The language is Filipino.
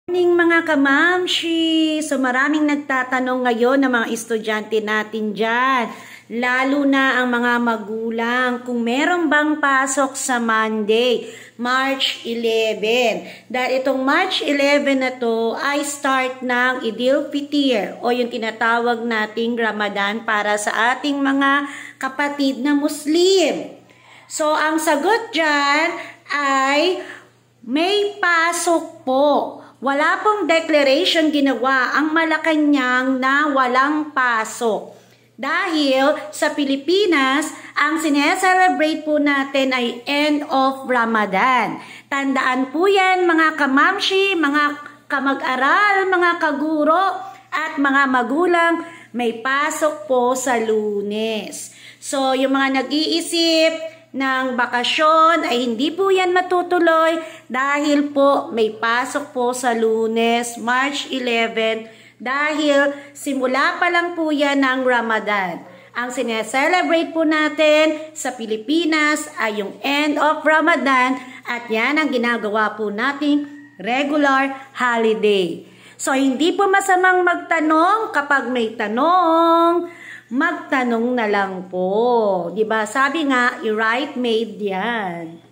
Morning mga kamamshi! So maraming nagtatanong ngayon ng mga estudyante natin dyan, lalo na ang mga magulang, kung meron bang pasok sa Monday, March 11. Dahil itong March 11 na to ay start ng Idil Fitr o yung tinatawag nating Ramadan para sa ating mga kapatid na Muslim. So ang sagot dyan ay may pasok po. Wala pong declaration ginawa ang Malacanang na walang pasok. Dahil sa Pilipinas, ang sineselebrate po natin ay end of Ramadan. Tandaan po yan mga kamamshi, mga kamag-aral, mga kaguro, at mga magulang, may pasok po sa Lunes. So yung mga nag-iisip ng bakasyon ay hindi po yan matutuloy dahil po may pasok po sa Lunes, March 11, dahil simula pa lang po yan ng Ramadan. Ang sineselebrate po natin sa Pilipinas ay yung end of Ramadan at yan ang ginagawa po nating regular holiday. So hindi po masamang magtanong kapag may tanong. Magtanong na lang po. 'Di ba? Sabi nga, i-right made yan.